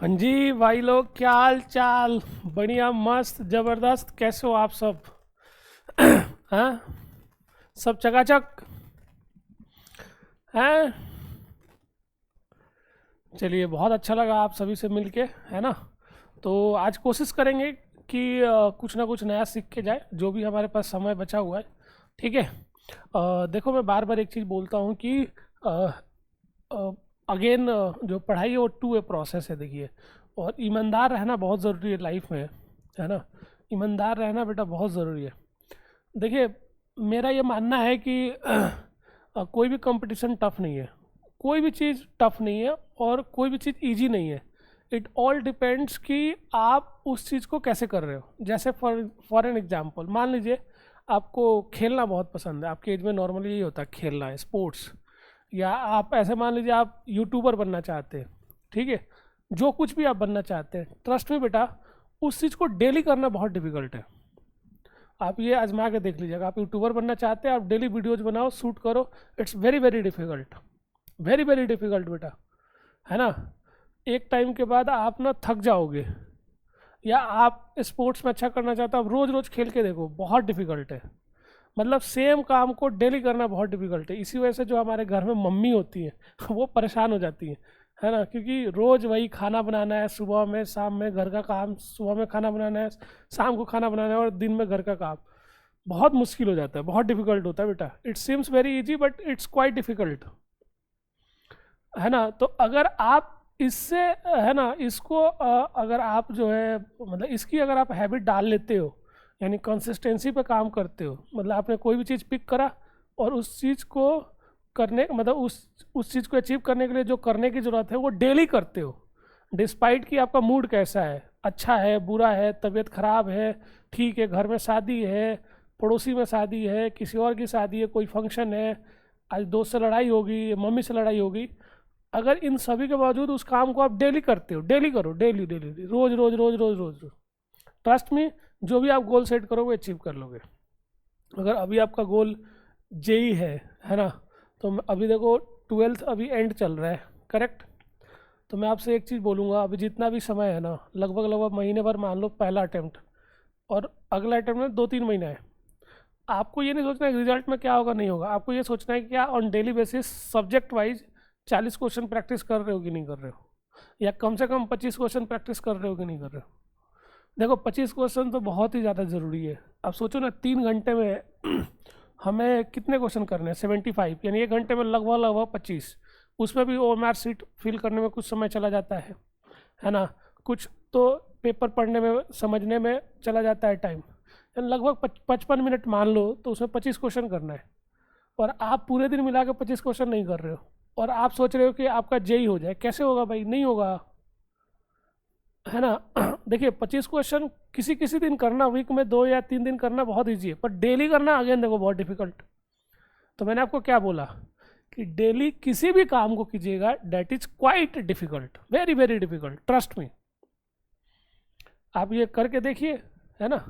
हाँ जी भाई लोग, क्या हाल चाल। बढ़िया, मस्त, जबरदस्त। कैसे हो आप सब? हाँ, सब चकाचक हैं। चलिए, बहुत अच्छा लगा आप सभी से मिलके, है ना। तो आज कोशिश करेंगे कि कुछ ना कुछ नया सीख के जाए, जो भी हमारे पास समय बचा हुआ है। ठीक है। देखो, मैं बार बार एक चीज़ बोलता हूँ कि अगेन, जो पढ़ाई है वो टू वे प्रोसेस है, देखिए। और ईमानदार रहना बहुत ज़रूरी है लाइफ में, है ना। ईमानदार रहना बेटा बहुत ज़रूरी है। देखिए, मेरा ये मानना है कि कोई भी कंपटीशन टफ नहीं है। कोई भी चीज़ टफ नहीं है और कोई भी चीज़ इजी नहीं है। इट ऑल डिपेंड्स कि आप उस चीज़ को कैसे कर रहे हो। जैसे फॉर एन एग्जांपल, मान लीजिए आपको खेलना बहुत पसंद है। आपके एज में नॉर्मली यही होता है, खेलना है, स्पोर्ट्स। या आप ऐसे मान लीजिए आप यूट्यूबर बनना चाहते हैं। ठीक है। जो कुछ भी आप बनना चाहते हैं, ट्रस्ट में बेटा, उस चीज़ को डेली करना बहुत डिफिकल्ट है। आप ये आजमा के देख लीजिएगा। आप यूट्यूबर बनना चाहते हैं, आप डेली वीडियोज बनाओ, शूट करो। It's very very difficult, very very difficult बेटा, है ना। एक टाइम के बाद आप ना थक जाओगे। या आप स्पोर्ट्स में अच्छा करना चाहते हो, आप रोज़ रोज़ खेल के देखो, बहुत डिफिकल्ट है। मतलब सेम काम को डेली करना बहुत डिफिकल्ट है। इसी वजह से जो हमारे घर में मम्मी होती हैं वो परेशान हो जाती हैं, है ना। क्योंकि रोज़ वही खाना बनाना है, सुबह में शाम में घर का काम, सुबह में खाना बनाना है, शाम को खाना बनाना है, और दिन में घर का काम। बहुत मुश्किल हो जाता है, बहुत डिफिकल्ट होता है बेटा। It seems very easy but it's quite difficult, है ना। तो अगर आप इससे, है ना, इसको अगर आप जो है, मतलब इसकी अगर आप हैबिट डाल लेते हो, यानी कंसिस्टेंसी पे काम करते हो, मतलब आपने कोई भी चीज़ पिक करा और उस चीज़ को करने, मतलब उस चीज़ को अचीव करने के लिए जो करने की ज़रूरत है वो डेली करते हो। डिस्पाइट कि आपका मूड कैसा है, अच्छा है, बुरा है, तबीयत खराब है, ठीक है, घर में शादी है, पड़ोसी में शादी है, किसी और की शादी है, कोई फंक्शन है, आज दोस्त से लड़ाई होगी, मम्मी से लड़ाई होगी। अगर इन सभी के बावजूद उस काम को आप डेली करते हो, डेली करो, डेली डेली, रोज रोज रोज रोज रोज रोज, ट्रस्ट में, जो भी आप गोल सेट करोगे अचीव कर लोगे। अगर अभी आपका गोल जेई है ना। तो अभी देखो, ट्वेल्थ अभी एंड चल रहा है, करेक्ट। तो मैं आपसे एक चीज़ बोलूँगा, अभी जितना भी समय है ना, लगभग लगभग महीने भर मान लो पहला अटेम्प्ट, और अगला अटेम्प्ट में 2-3 महीना है। आपको ये नहीं सोचना है रिजल्ट में क्या होगा नहीं होगा। आपको ये सोचना है कि क्या on daily basis subject wise 40 question practice कर रहे हो कि नहीं कर रहे हो, या कम से कम 25 क्वेश्चन प्रैक्टिस कर रहे हो कि नहीं कर रहे हो। देखो, 25 क्वेश्चन तो बहुत ही ज़्यादा ज़रूरी है। अब सोचो ना, 3 घंटे में हमें कितने क्वेश्चन करने हैं? 75, यानी 1 घंटे में लगभग लगभग 25। उसमें भी OMR सीट फिल करने में कुछ समय चला जाता है ना। कुछ तो पेपर पढ़ने में, समझने में चला जाता है टाइम। लगभग 55 मिनट मान लो, तो उसमें 25 क्वेश्चन करना है। और आप पूरे दिन मिला के 25 क्वेश्चन नहीं कर रहे हो, और आप सोच रहे हो कि आपका जेई हो जाए। कैसे होगा भाई? नहीं होगा, है ना। देखिए, 25 क्वेश्चन किसी किसी दिन करना, वीक में 2 या 3 दिन करना बहुत ईजी है, पर डेली करना अगेन देखो बहुत डिफिकल्ट। तो मैंने आपको क्या बोला कि डेली किसी भी काम को कीजिएगा, that is quite difficult, very very difficult, trust me. आप ये करके देखिए, है ना।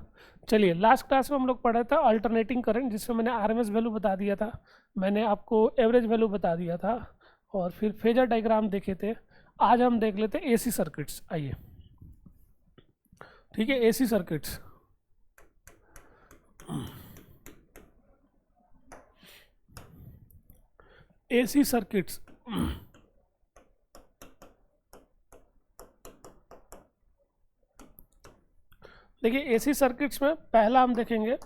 चलिए, लास्ट क्लास में हम लोग पढ़ा था अल्टरनेटिंग करंट, जिसमें मैंने आरएमएस वैल्यू बता दिया था, मैंने आपको एवरेज वैल्यू बता दिया था, और फिर फेजर डायग्राम देखे थे। आज हम देख लेते हैं एसी सर्किट्स, आइए। ठीक है, एसी सर्किट्स। एसी सर्किट्स, देखिए एसी सर्किट्स में पहला हम देखेंगे,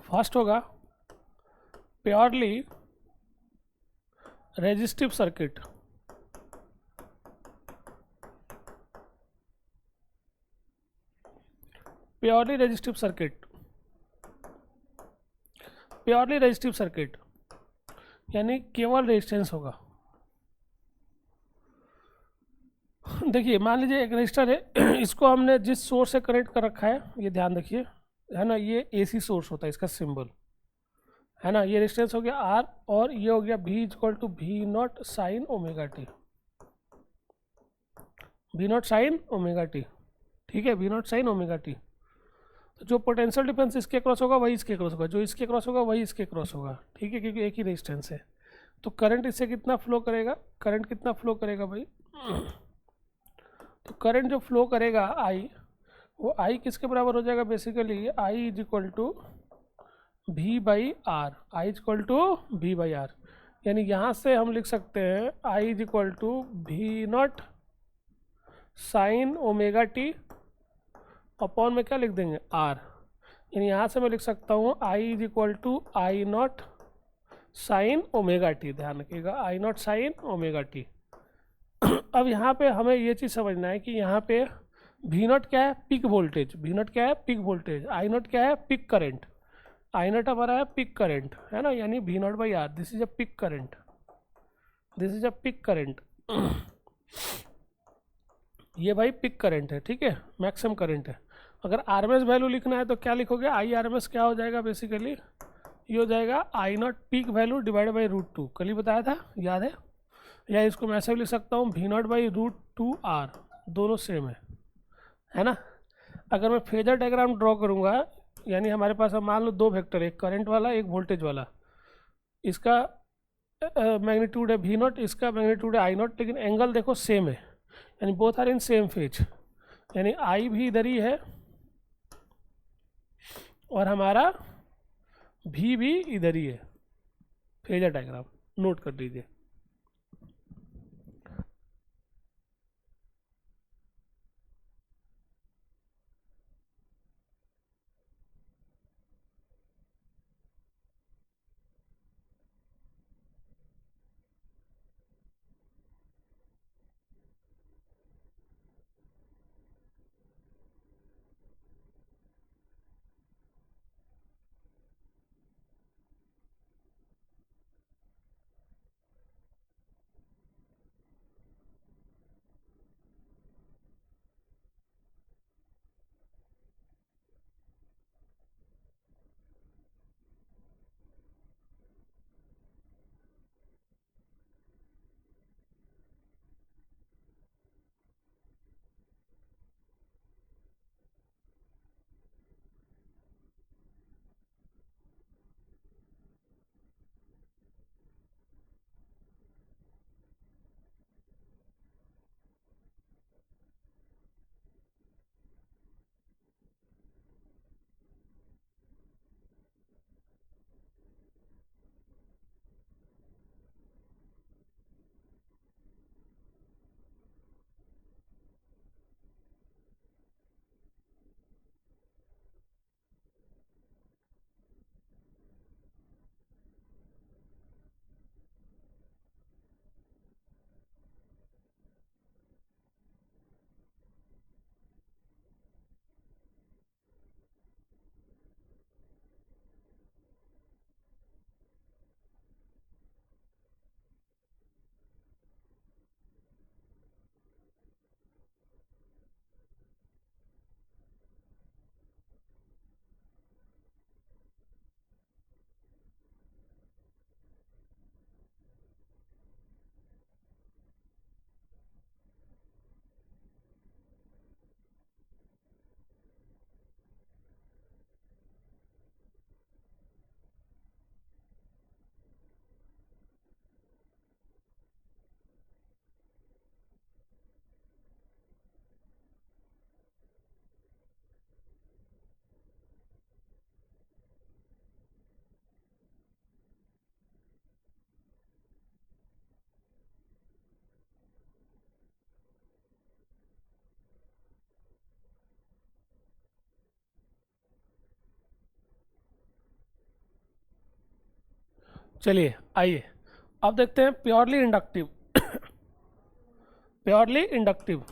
फर्स्ट होगा purely resistive circuit. Purely resistive circuit, purely resistive circuit यानी केवल रेजिस्टेंस होगा। देखिए, मान लीजिए एक रजिस्टर है, इसको हमने जिस सोर्स से कनेक्ट कर रखा है, ये ध्यान रखिए, है ना, ये एसी सोर्स होता है, इसका सिंबल, है ना। ये रेजिस्टेंस हो गया आर, और ये हो गया V equal to V naught sine omega T, V naught sine omega T. ठीक है, V naught sine omega T. तो जो पोटेंशियल डिफरेंस इसके क्रॉस होगा वही इसके क्रॉस होगा, जो इसके क्रॉस होगा वही इसके क्रॉस होगा। ठीक है, क्योंकि एक ही रेजिस्टेंस है। तो करंट इससे कितना फ्लो करेगा, करंट कितना फ्लो करेगा भाई, तो करंट जो फ्लो करेगा आई, वो आई किसके बराबर हो जाएगा basically, I is equal to V by R, I is equal to V by R. यानी यहाँ से हम लिख सकते हैं I is equal to V naught sine omega T upon में क्या लिख देंगे आर। यानी यहाँ से मैं लिख सकता हूँ I is equal to I naught sine omega T, ध्यान रखिएगा I naught sine omega T. अब यहाँ पे हमें ये चीज़ समझना है कि यहाँ पे वी नॉट क्या है, पिक वोल्टेज, वी नॉट क्या है, पिक वोल्टेज, आई नॉट क्या है, पिक करंट, आई नॉट हमारा है पिक करंट, है ना, यानी V naught by R, this is a peak current, this is a peak current. ये भाई पिक करंट है, ठीक है, मैक्सिमम करंट है। अगर आरएमएस वैल्यू लिखना है तो क्या लिखोगे, आई आरएमएस क्या हो जाएगा बेसिकली, ये हो जाएगा I naught peak value divide by root two, कल ही बताया था, याद है। या इसको मैं ऐसे भी लिख सकता हूँ V naught by root two R, दोनों सेम है ना। अगर मैं फेजर डायग्राम ड्रॉ करूँगा, यानी हमारे पास अब मान लो दो वेक्टर, एक करंट वाला एक वोल्टेज वाला, इसका मैग्नीट्यूड है वी नॉट, इसका मैग्नीट्यूड है आई नॉट, लेकिन एंगल देखो सेम है, यानी both are in same phase, यानी आई भी इधर ही है और हमारा भी इधर ही है। फेजर डायग्राम नोट कर लीजिए। चलिए आइए अब देखते हैं purely inductive. Purely inductive,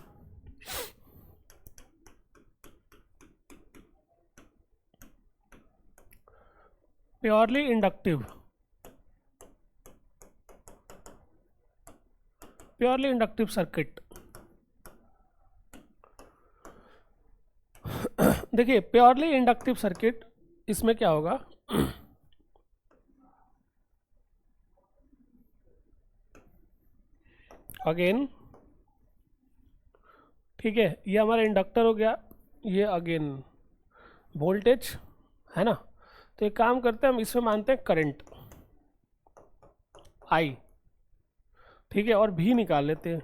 purely inductive, purely inductive circuit. देखिए प्योरली इंडक्टिव सर्किट, इसमें क्या होगा, अगेन ठीक है, ये हमारा इंडक्टर हो गया, ये अगेन वोल्टेज है ना। तो एक काम करते हैं हम इसमें मानते हैं करंट, आई, ठीक है, और भी निकाल लेते हैं,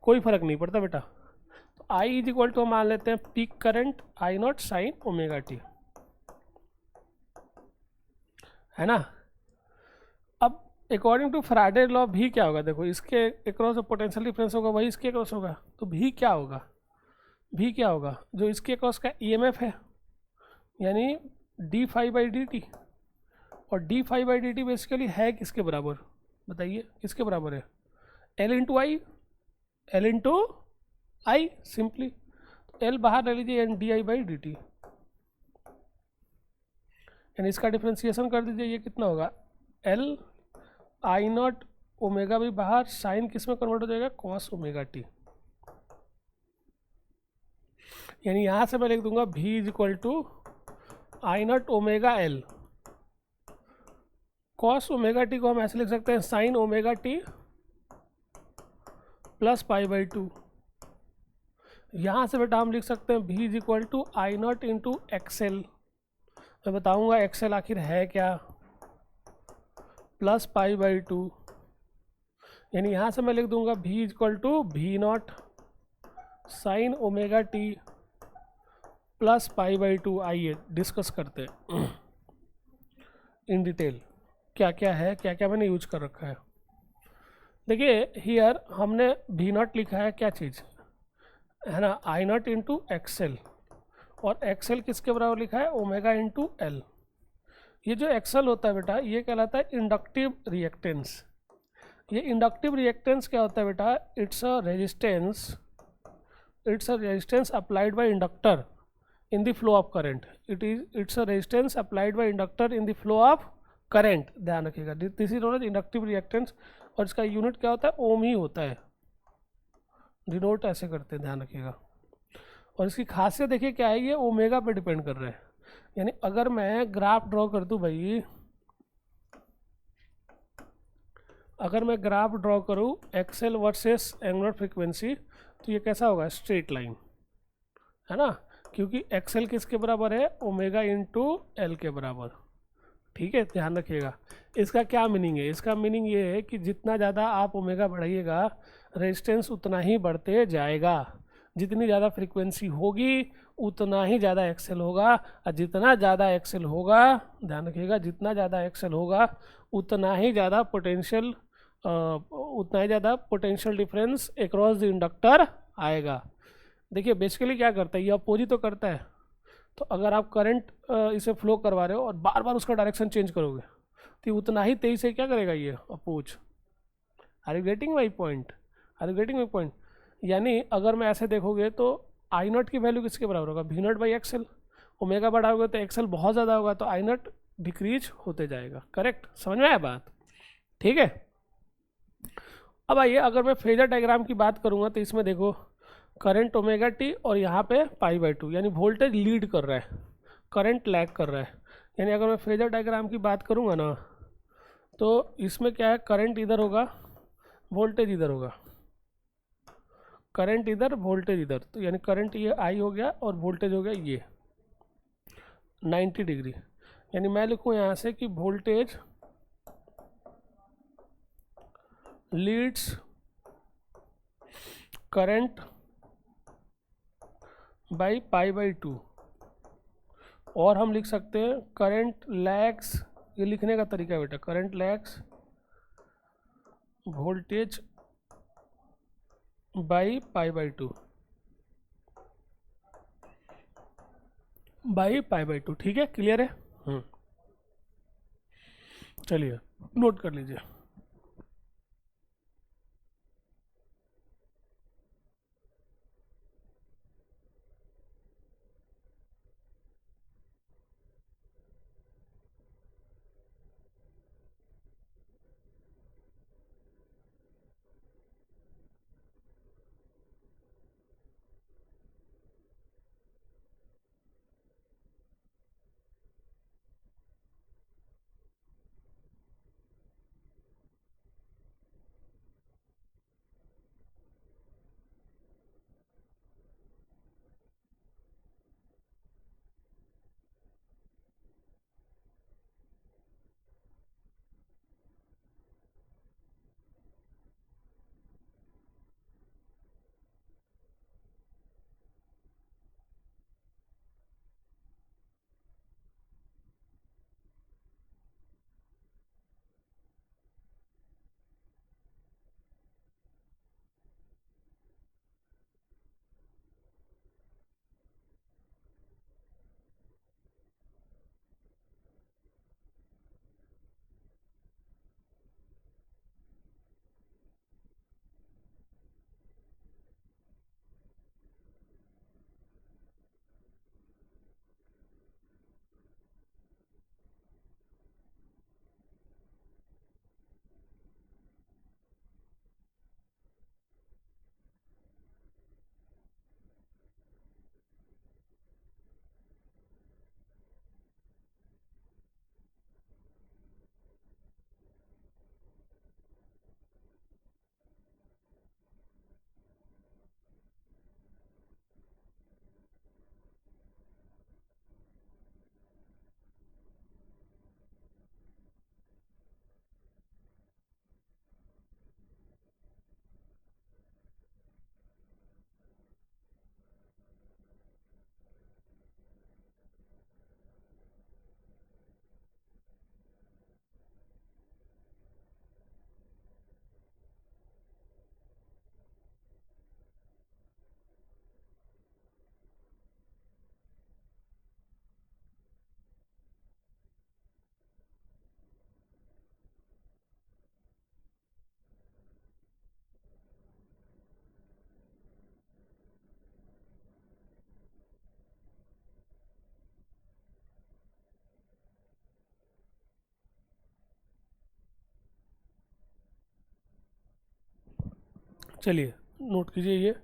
कोई फर्क नहीं पड़ता बेटा। तो आई इज इक्वल टू मान लेते हैं peak current I naught sine omega T, है ना। अब अकॉर्डिंग टू फैराडे लॉ भी क्या होगा, देखो इसके अक्रॉस पोटेंशियल डिफरेंस होगा वही इसके अक्रॉस होगा, तो भी क्या होगा, भी क्या होगा, जो इसके अक्रॉस का ईएमएफ है यानी D phi by D T, और D phi by D T basically है किसके बराबर, बताइए किसके बराबर है, L into I, L into I simply, L बाहर ले लीजिए and D I by D T, यानी इसका डिफ्रेंसिएशन कर दीजिए, ये कितना होगा एल आई नॉट ओमेगा भी बाहर, साइन किस में कन्वर्ट हो जाएगा कॉस ओमेगा टी, यानी यहाँ से मैं लिख दूंगा भी is equal to I naught omega L, cos omega T को हम ऐसे लिख सकते हैं sine omega T plus pi by two, यहाँ से बेटा हम लिख सकते हैं भी is equal to I naught into XL, मैं बताऊँगा एक्सएल आखिर है क्या, प्लस पाई बाई टू, यानी यहाँ से मैं लिख दूंगा भी इज इक्वल टू भी not sine omega T plus pi by to. आइए डिस्कस करते हैं इन डिटेल क्या क्या है, क्या क्या मैंने यूज कर रखा है। देखिए हियर हमने भी नॉट लिखा है, क्या चीज़ है ना, आई नॉट इंटू एक्सएल, और एक्सएल किसके बराबर लिखा है ओमेगा इंटू एल। ये जो एक्सएल होता है बेटा ये कहलाता है इंडक्टिव रिएक्टेंस। ये इंडक्टिव रिएक्टेंस क्या होता है बेटा, it's a resistance applied by inductor in the flow of current, it's a resistance applied by inductor in the flow of current, ध्यान रखिएगा, this is known as inductive reactance, और इसका unit क्या होता है ओम ही होता है, डिनोट ऐसे करते हैं, ध्यान रखिएगा। और इसकी खासियत देखिए क्या है, ये ओमेगा पे डिपेंड कर रहा है, यानी अगर मैं ग्राफ ड्रॉ कर दूं भाई, अगर मैं ग्राफ ड्रॉ करूं एक्सएल वर्सेस एंगुलर फ्रीक्वेंसी, तो ये कैसा होगा स्ट्रेट लाइन, है ना, क्योंकि एक्सएल किसके बराबर है ओमेगा इंटू एल के बराबर, ठीक है, ध्यान रखिएगा। इसका क्या मीनिंग है, इसका मीनिंग ये है कि जितना ज़्यादा आप ओमेगा बढ़ाइएगा रेजिस्टेंस उतना ही बढ़ते जाएगा, जितनी ज़्यादा फ्रीक्वेंसी होगी उतना ही ज़्यादा एक्सेल होगा, और जितना ज़्यादा एक्सेल होगा, ध्यान रखिएगा, जितना ज़्यादा एक्सेल होगा उतना ही ज़्यादा potential difference across the inductor आएगा। देखिए बेसिकली क्या करता है, ये अपोजिट तो करता है, तो अगर आप करंट इसे फ्लो करवा रहे हो और बार बार उसका डायरेक्शन चेंज करोगे तो ये उतना ही तेजी से क्या करेगा, ये oppose. Are you getting my point, are you getting my point, यानी अगर मैं ऐसे देखोगे तो आई नॉट की वैल्यू किसके बराबर होगा भी नॉट बाई एक्सएल, ओमेगा बढ़ाओगे तो एक्सएल बहुत ज़्यादा होगा तो आई नॉट डिक्रीज होते जाएगा, करेक्ट, समझ में आया बात, ठीक है। अब आइए अगर मैं फेजर डायग्राम की बात करूँगा तो इसमें देखो करंट ओमेगा टी और यहाँ पे पाई बाई टू, यानी वोल्टेज लीड कर रहा है, करंट लैग कर रहा है, यानी अगर मैं फेजर डायग्राम की बात करूँगा ना तो इसमें क्या है, करंट इधर होगा वोल्टेज इधर होगा, करंट इधर वोल्टेज इधर, तो यानी करंट ये आई हो गया और वोल्टेज हो गया ये 90 डिग्री, यानी मैं लिखूँ यहाँ से कि voltage leads current by pi by two, और हम लिख सकते हैं करंट लैग्स, ये लिखने का तरीका है बेटा, current lags voltage by pi by two, by pi by two, ठीक है, क्लियर है। चलिए नोट कर लीजिए। चलिए नोट कीजिए ये।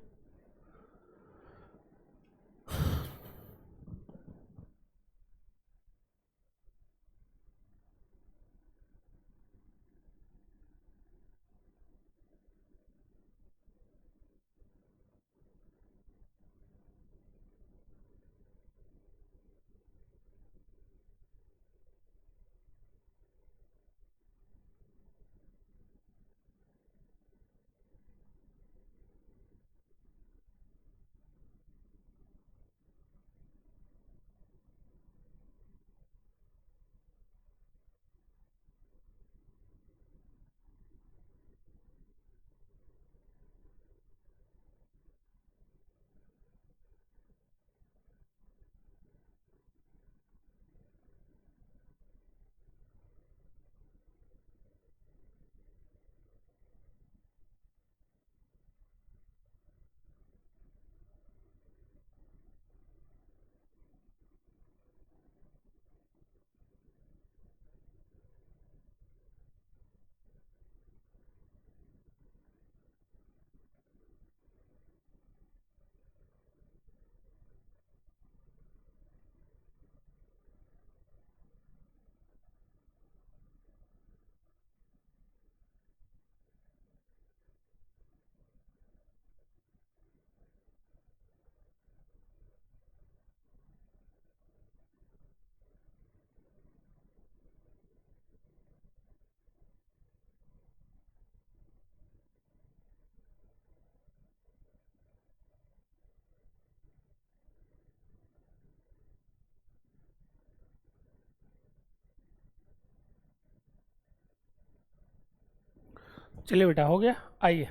चलिए बेटा हो गया। आइए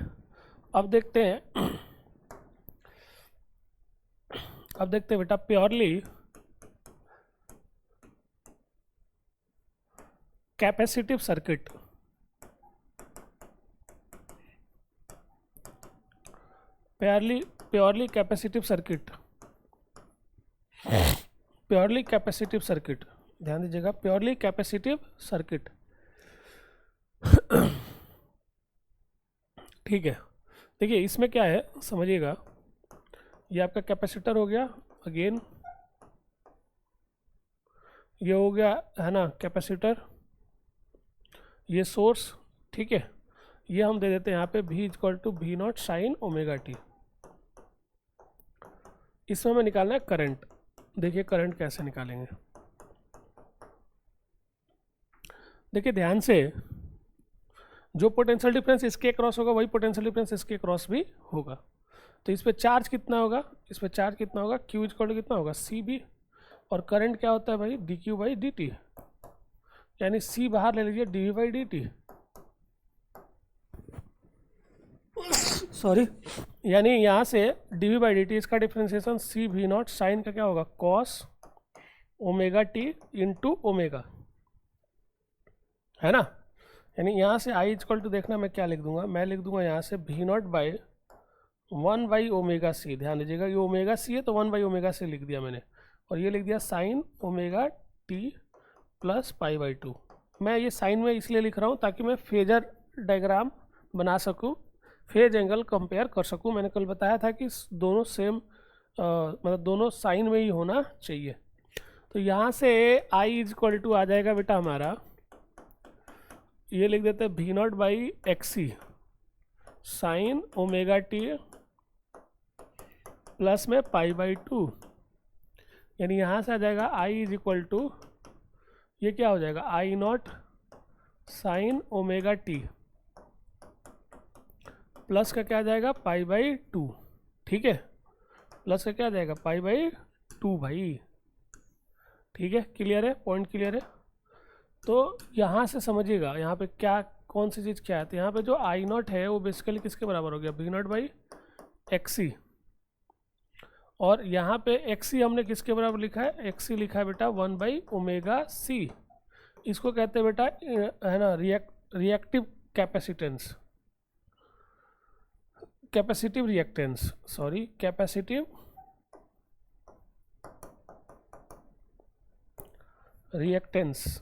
अब देखते हैं अब देखते हैं बेटा purely capacitive circuit. Purely capacitive circuit, purely capacitive circuit, ध्यान दीजिएगा, प्योरली कैपेसिटिव सर्किट। ठीक है, देखिए इसमें क्या है समझिएगा, ये आपका कैपेसिटर हो गया, अगेन ये हो गया है ना कैपेसिटर, ये सोर्स, ठीक है, ये हम दे देते हैं यहाँ पे V equal to V naught sine omega T. इसमें हमें निकालना है करंट। देखिए करंट कैसे निकालेंगे, देखिए ध्यान से, जो पोटेंशियल डिफरेंस इसके क्रॉस होगा वही पोटेंशियल डिफरेंस इसके क्रॉस भी होगा। तो इस पर चार्ज कितना होगा, इस पर चार्ज कितना होगा, Q इक्वल टू कितना होगा सी बी, और करंट क्या होता है भाई D Q by D T, यानी C बाहर ले लीजिए D V by D T, sorry, यानी यहाँ से D V by D T इसका differentiation C V naught sine का क्या होगा cos omega T into omega, है ना। यानी यहाँ से आई इक्वल टू देखना मैं क्या लिख दूंगा, मैं लिख दूंगा यहाँ से V naught by 1 by omega C. ध्यान दीजिएगा ये ओमेगा सी है तो 1 बाई ओमेगा सी लिख दिया मैंने, और ये लिख दिया sign omega T plus pi by 2। मैं ये साइन में इसलिए लिख रहा हूँ ताकि मैं फेजर डायग्राम बना सकूँ, फेज एंगल कंपेयर कर सकूँ। मैंने कल बताया था कि दोनों सेम मतलब दोनों साइन में ही होना चाहिए। तो यहाँ से आई इज इक्वल टू आ जाएगा बेटा हमारा, ये लिख देते हैं V naught by XC sine omega T plus में पाई बाई 2, यानी यहाँ से आ जाएगा आई इज इक्वल टू, ये क्या हो जाएगा I naught sine omega T plus का क्या आ जाएगा पाई बाई 2, ठीक है, प्लस का क्या आ जाएगा पाई बाई 2 भाई, ठीक है, क्लियर है, पॉइंट क्लियर है। तो यहाँ से समझिएगा यहाँ पे क्या कौन सी चीज़ क्या है, तो यहाँ पे जो आई नॉट है वो बेसिकली किसके बराबर हो गया वी नॉट बाई एक्सी, और यहाँ पे एक्सी हमने किसके बराबर लिखा है, एक्सी लिखा है बेटा 1 बाई ओमेगा सी। इसको कहते हैं बेटा है ना reactive capacitance, capacitive reactance, sorry capacitive reactance.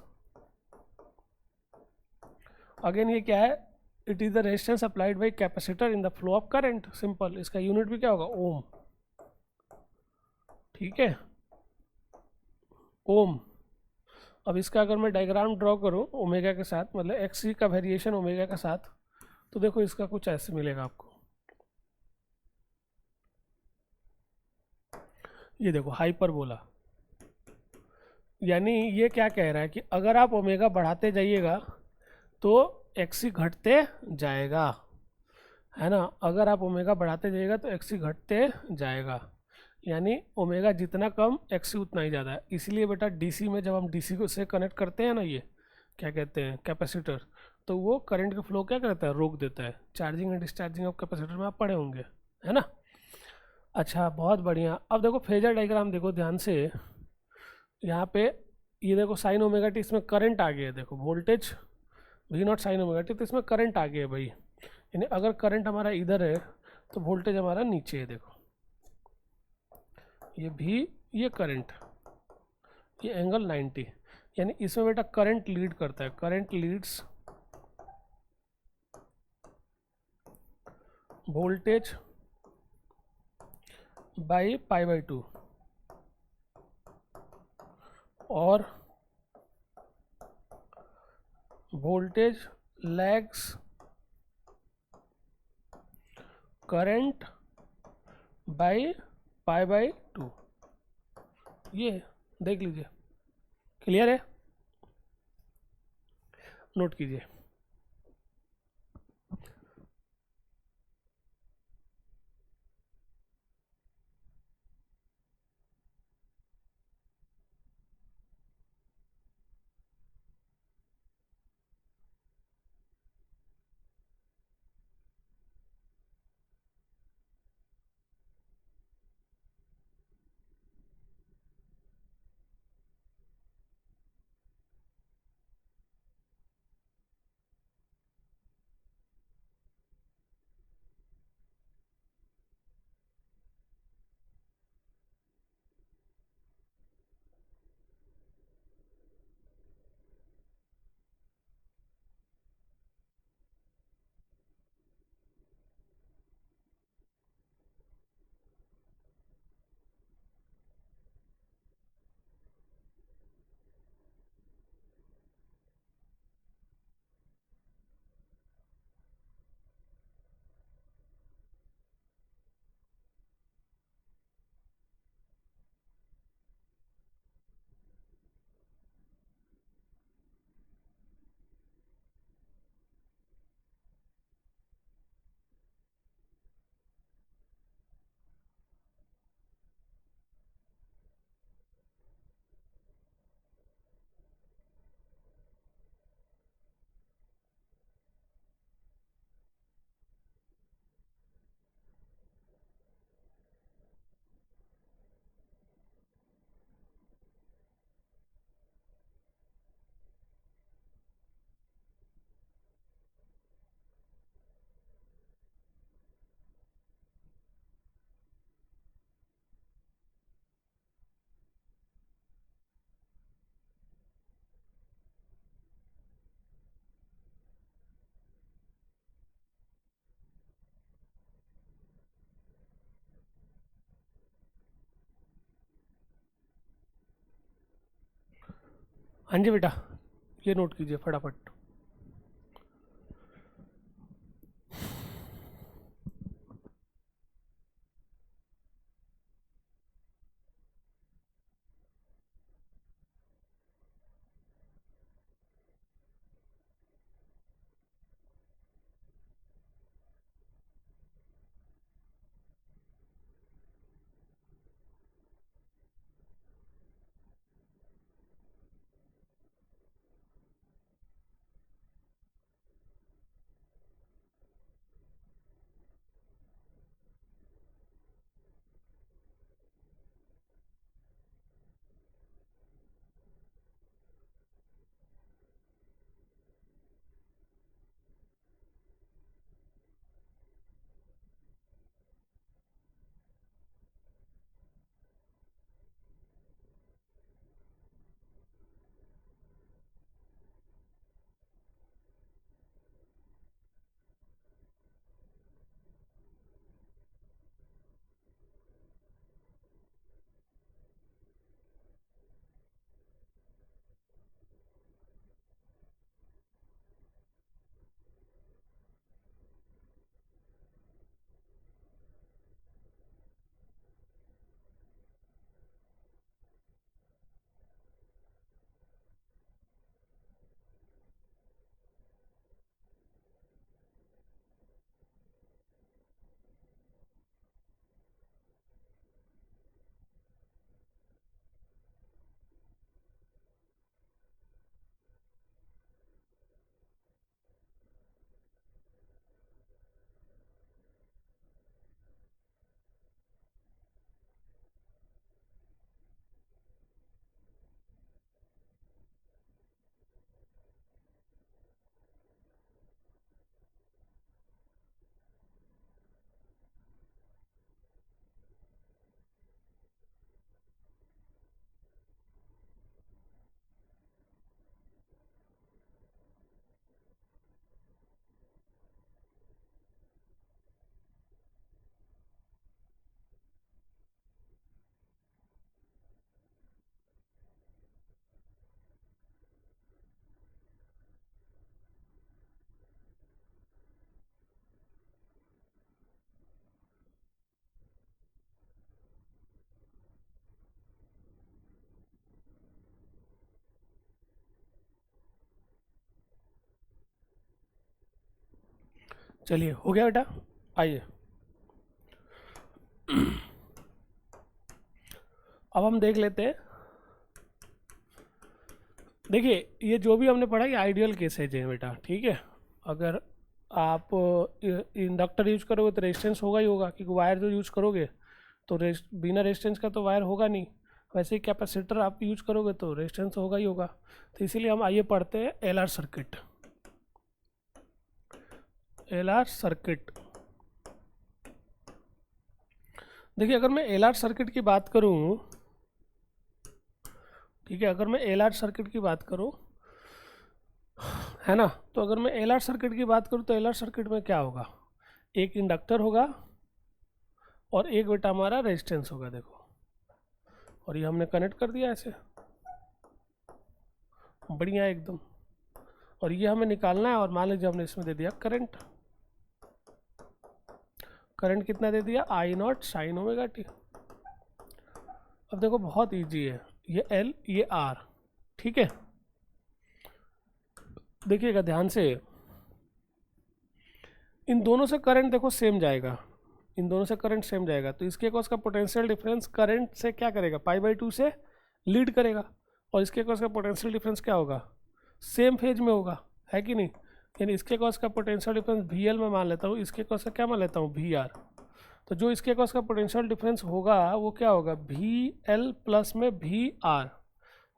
Again ये क्या है it is the resistance applied by capacitor in the flow of current. Simple, इसका यूनिट भी क्या होगा, ओम। ठीक है, ओम। अब इसका अगर मैं डायग्राम ड्रॉ करूँ ओमेगा के साथ, मतलब एक्स का वेरिएशन ओमेगा के साथ, तो देखो इसका कुछ ऐसे मिलेगा आपको। ये देखो हाइपरबोला, यानी ये क्या कह रहा है कि अगर आप ओमेगा बढ़ाते जाइएगा तो एक्सी घटते जाएगा, है ना। अगर आप ओमेगा बढ़ाते जाइएगा तो एक्सी घटते जाएगा, यानी ओमेगा जितना कम एक्सी उतना ही ज़्यादा है। इसलिए बेटा डीसी में जब हम डीसी को से कनेक्ट करते हैं ना, ये क्या कहते हैं कैपेसिटर, तो वो करंट का फ्लो क्या करता है, रोक देता है। Charging and discharging of capacitor में आप पढ़े होंगे, है ना। अच्छा, बहुत बढ़िया। अब देखो फेजर डायग्राम देखो ध्यान से, यहाँ पे ये देखो साइन ओमेगा टी, इसमें करंट आ गया है, देखो voltage V naught sine omega T, तो इसमें करंट आ गया है भाई। यानी अगर करंट हमारा इधर है तो वोल्टेज हमारा नीचे है, देखो ये भी, ये करंट, ये एंगल 90, यानी इसमें बेटा करंट लीड करता है, current leads voltage by pi by 2, और voltage lags current by pi by 2। ये देख लीजिए, क्लियर है, नोट कीजिए। हाँ जी बेटा, ये नोट कीजिए फटाफट। चलिए हो गया बेटा, आइए अब हम देख लेते हैं। देखिए ये जो भी हमने पढ़ा ये आइडियल केसेज है बेटा, ठीक है। अगर आप इंडक्टर यूज करोगे तो रेजिस्टेंस होगा ही होगा, क्योंकि वायर जो यूज करोगे तो बिना रेजिस्टेंस का तो वायर होगा नहीं। वैसे ही कैपेसिटर आप यूज करोगे तो रेजिस्टेंस होगा ही होगा। तो इसीलिए हम आइए पढ़ते हैं एलआर सर्किट। एलआर सर्किट, देखिए अगर मैं एलआर सर्किट की बात करूं, ठीक है, अगर मैं एलआर सर्किट की बात करूं, है ना, तो अगर मैं एलआर सर्किट की बात करूं तो एलआर सर्किट में क्या होगा, एक इंडक्टर होगा और एक बेटा हमारा रेजिस्टेंस होगा, देखो, और ये हमने कनेक्ट कर दिया ऐसे, बढ़िया एकदम। और ये हमें निकालना है, और मान लीजिए हमने इसमें दे दिया करंट। करंट कितना दे दिया, आई नॉट साइन ओमेगा टी। अब देखो बहुत इजी है, ये एल ये आर, ठीक है। देखिएगा ध्यान से, इन दोनों से करंट देखो सेम जाएगा, इन दोनों से करंट सेम जाएगा, तो इसके अकॉर्स का पोटेंशियल डिफरेंस करंट से क्या करेगा, पाई/2 से लीड करेगा, और इसके अकॉर्स का पोटेंशियल डिफरेंस क्या होगा, सेम फेज में होगा, है कि नहीं। यानी इसके अकॉर्स का पोटेंशियल डिफरेंस वी एल में मान लेता हूँ, इसके अकॉर्स का क्या मान लेता हूँ, वी आर। तो जो इसके अकॉर्स का पोटेंशियल डिफरेंस होगा वो क्या होगा, वी एल प्लस में वी आर।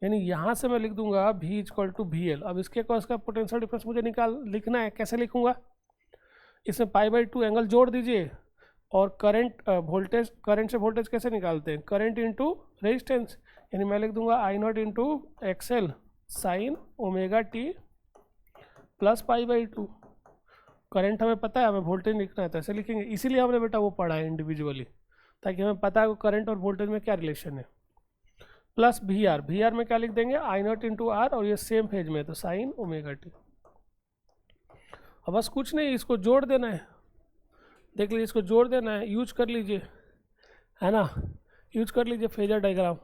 यानी यहाँ से मैं लिख दूंगा V equal to V L. अब इसके अकॉर्स का पोटेंशियल डिफरेंस मुझे लिखना है, कैसे लिखूंगा, इसमें पाई/2 एंगल जोड़ दीजिए, और करंट वोल्टेज, करंट से वोल्टेज कैसे निकालते हैं, करंट इंटू रेजिस्टेंस। यानी मैं लिख दूंगा I naught into XL sine omega T plus पाई/2। करंट हमें पता है, हमें वोल्टेज लिखना है तो ऐसे लिखेंगे। इसीलिए हमने बेटा वो पढ़ा है इंडिविजुअली, ताकि हमें पता है करंट और वोल्टेज में क्या रिलेशन है। Plus V R, V R में क्या लिख देंगे, आई नॉट इंटू आर, और ये सेम फेज में है तो साइन ओमेगा टी। अब बस कुछ नहीं, इसको जोड़ देना है, देख लीजिए, इसको जोड़ देना है, यूज कर लीजिए, है ना, यूज कर लीजिए फेजर डायग्राम।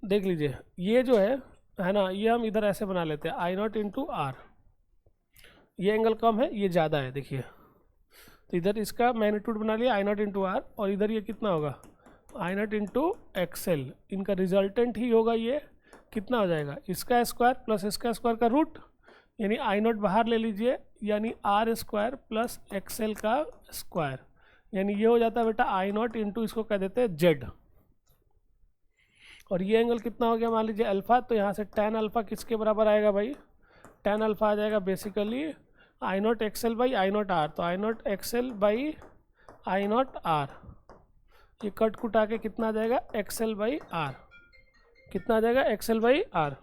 देख लीजिए ये जो है ना, ये हम इधर ऐसे बना लेते हैं, आई नॉट इंटू आर, ये एंगल कम है ये ज़्यादा है, देखिए, तो इधर इसका मैग्नीट्यूड बना लिया आई नॉट इंटू आर, और इधर ये कितना होगा, आई नॉट इंटू एक्सएल। इनका रिजल्टेंट ही होगा ये, कितना हो जाएगा, इसका स्क्वायर प्लस इसका स्क्वायर का रूट, यानी आई नॉट बाहर ले लीजिए, यानी आर स्क्वायर प्लस एक्सएल का स्क्वायर, यानी ये हो जाता है बेटा आई नॉट इंटू, इसको कह देते हैं जेड। और ये एंगल कितना हो गया, मान लीजिए अल्फा, तो यहाँ से tan अल्फा किसके बराबर आएगा भाई, tan अल्फा आ जाएगा basically I naught XL by I naught R. तो I naught XL by I naught R, ये कट कुटा के कितना आ जाएगा, एक्सएल बाई आर, कितना आ जाएगा, एक्सएल बाई आर।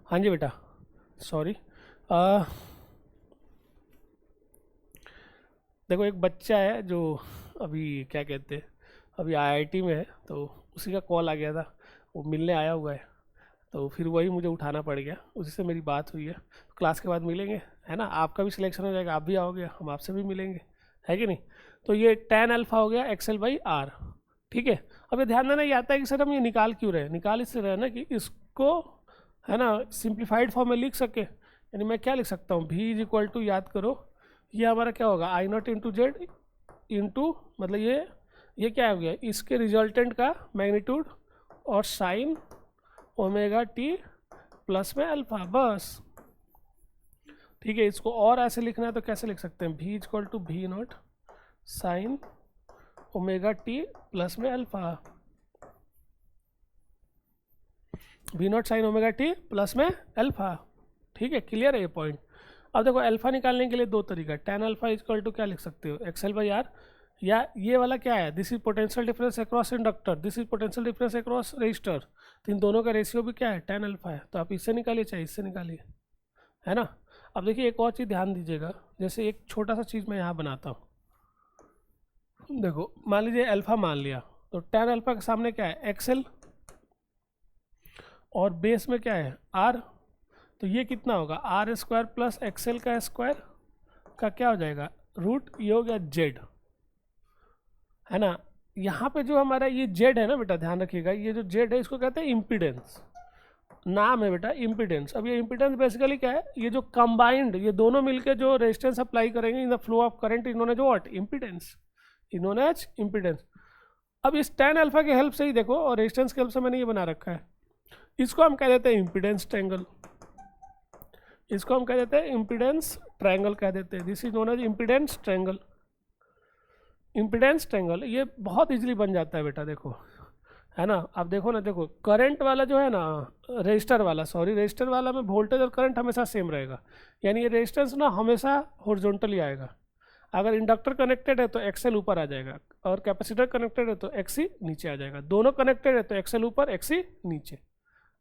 हाँ जी बेटा, सॉरी, देखो एक बच्चा है जो अभी क्या कहते हैं, अभी आईआईटी में है, तो उसी का कॉल आ गया था, वो मिलने आया हुआ है। तो फिर वही मुझे उठाना पड़ गया, उसी से मेरी बात हुई है। क्लास के बाद मिलेंगे, है ना, आपका भी सिलेक्शन हो जाएगा, आप भी आओगे, हम आपसे भी मिलेंगे, है कि नहीं। तो ये tan अल्फा हो गया एक्सएल बाई आर, ठीक है। अब ये ध्यान देना, ये आता है कि सर हम ये निकाल क्यों रहे हैं, निकाल इससे रहे हैं ना कि इसको, है ना, सिंप्लीफाइड फॉर्म में लिख सके। यानी मैं क्या लिख सकता हूँ, v इज इक्वल टू, याद करो ये हमारा क्या होगा, I naught into Z into, मतलब ये क्या हो गया, इसके रिजल्टेंट का मैग्नीट्यूड और साइन ओमेगा टी प्लस में अल्फा, बस, ठीक है। इसको और ऐसे लिखना है तो कैसे लिख सकते हैं, v equal to v naught sine omega T plus में alpha, v naught sine omega T plus में अल्फा, ठीक है, क्लियर है ये पॉइंट। अब देखो अल्फा निकालने के लिए दो तरीका, tan अल्फा इक्वल टू क्या लिख सकते हो, एक्सएल बाई आर, या ये वाला क्या है, this is potential difference across inductor, this is potential difference across register, तो इन दोनों का रेशियो भी क्या है, tan अल्फा है, तो आप इससे निकालिए चाहे इससे निकालिए, है ना। अब देखिए एक और चीज़ ध्यान दीजिएगा, जैसे एक छोटा सा चीज़ मैं यहाँ बनाता हूँ, देखो मान लीजिए अल्फा मान लिया, तो tan अल्फा के सामने क्या है, एक्सएल, और बेस में क्या है, आर, तो ये कितना होगा, आर स्क्वायर प्लस एक्सएल का स्क्वायर का क्या हो जाएगा, रूट, ये हो गया जेड, है ना। यहाँ पे जो हमारा ये जेड है ना बेटा, ध्यान रखिएगा, ये जो जेड है इसको कहते हैं इम्पीडेंस, नाम है बेटा इम्पीडेंस। अब ये इम्पीडेंस बेसिकली क्या है, ये जो कंबाइंड, ये दोनों मिलके जो रेजिस्टेंस अप्लाई करेंगे इन द फ्लो ऑफ करंट, इन्होंने जो व्हाट, इम्पीडेंस, इन्होंने एज इम्पीडेंस। अब इस tan अल्फा के हेल्प से ही देखो, और रेजिस्टेंस के हेल्प से मैंने ये बना रखा है, इसको हम कह देते हैं इम्पीडेंस ट्रायंगल, इसको हम कह देते हैं इम्पीडेंस ट्रायंगल कह देते हैं, this is known as impedance triangle, impedance triangle, ये बहुत इजीली बन जाता है बेटा, देखो, है ना। आप देखो ना, देखो करंट वाला जो है ना, रजिस्टर वाला, सॉरी रजिस्टर वाला में वोल्टेज और करंट हमेशा सेम रहेगा, यानी ये रेजिस्टेंस ना हमेशा हॉरिजॉन्टली आएगा। अगर इंडक्टर कनेक्टेड है तो एक्सएल ऊपर आ जाएगा, और कैपेसिटर कनेक्टेड है तो एक्सी नीचे आ जाएगा, दोनों कनेक्टेड है तो एक्सएल ऊपर एक्सी नीचे,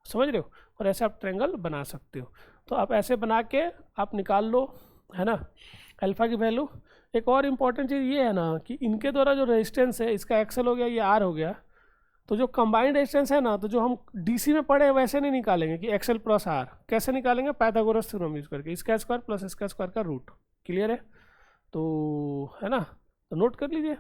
समझ रहे हो। और ऐसे आप ट्रायंगल बना सकते हो, तो आप ऐसे बना के आप निकाल लो, है ना, अल्फा की वैल्यू। एक और इम्पॉर्टेंट चीज़ ये है ना कि इनके द्वारा जो रेजिस्टेंस है, इसका एक्सएल हो गया, ये आर हो गया, तो जो कंबाइंड रेजिस्टेंस है ना, तो जो हम डीसी में पढ़े वैसे नहीं निकालेंगे कि एक्सएल प्लस आर, कैसे निकालेंगे, पाइथागोरस थ्योरम यूज करके, इसका स्क्वायर प्लस इसका स्क्वायर का रूट, क्लियर है, तो है ना, तो नोट कर लीजिए।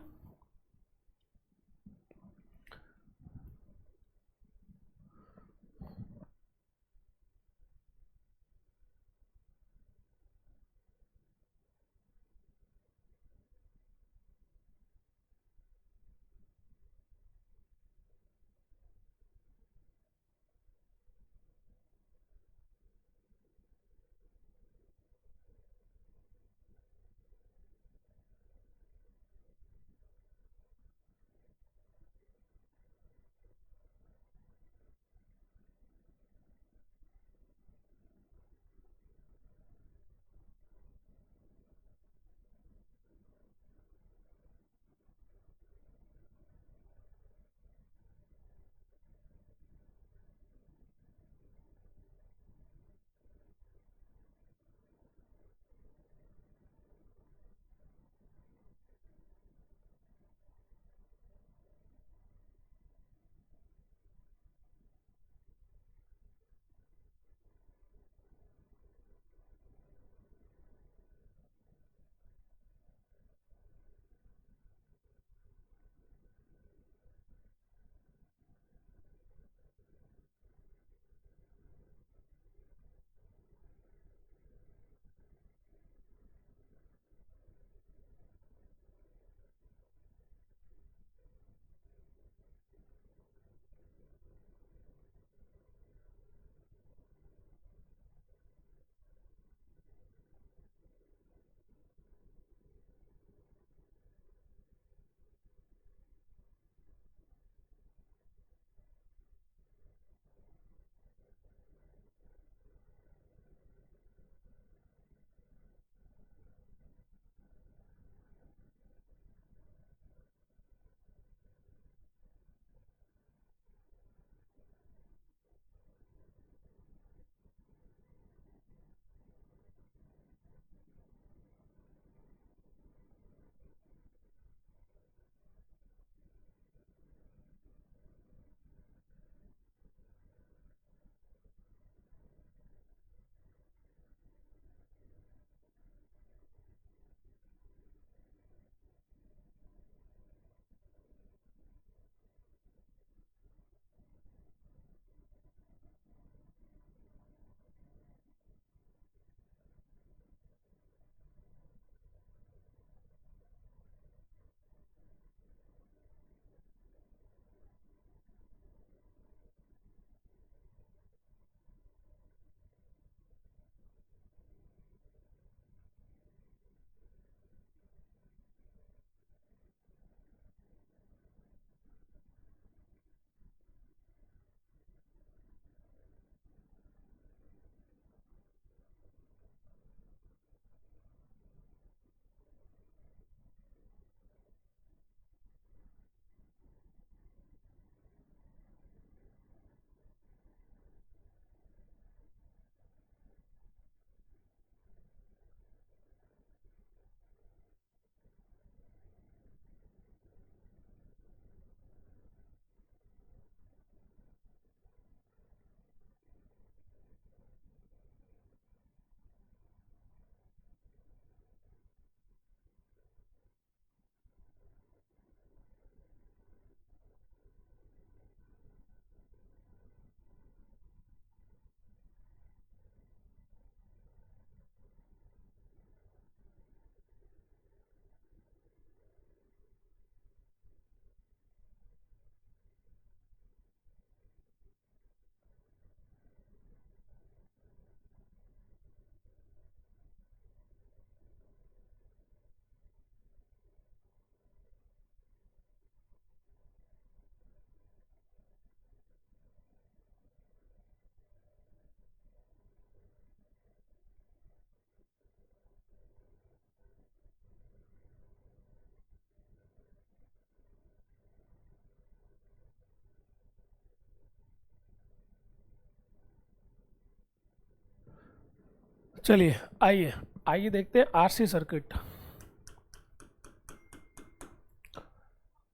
चलिए आइए आइए देखते हैं आरसी सर्किट।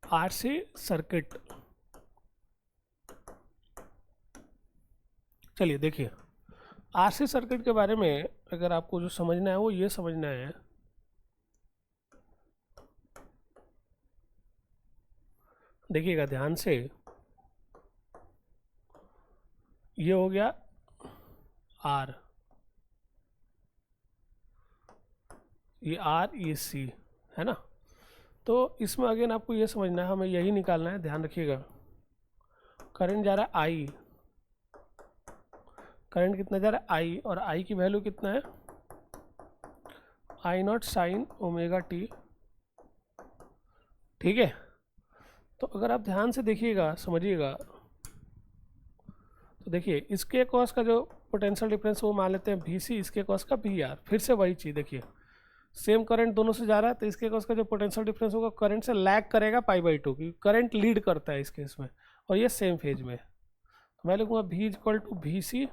आरसी सर्किट, चलिए देखिए आरसी सर्किट के बारे में अगर आपको जो समझना है वो ये समझना है, देखिएगा ध्यान से, ये हो गया आर, ये आर ये सी है ना। तो इसमें अगेन आपको ये समझना है, हमें यही निकालना है, ध्यान रखिएगा। करंट जा रहा है आई, करंट कितना जा रहा है आई, और आई की वैल्यू कितना है I naught sine omega T, ठीक है। तो अगर आप ध्यान से देखिएगा समझिएगा, तो देखिए इसके कॉस का जो पोटेंशियल डिफरेंस वो मान लेते हैं वी सी, इसके कॉस का वी आर। फिर से वही चीज़ देखिए, सेम करंट दोनों से जा रहा है तो इसके कॉस का जो पोटेंशियल डिफरेंस होगा करंट से लैग करेगा पाई बाई टू, क्योंकि करंट लीड करता है इस केस में, और ये सेम फेज में। तो मैं लिखूँगा V is equal to V C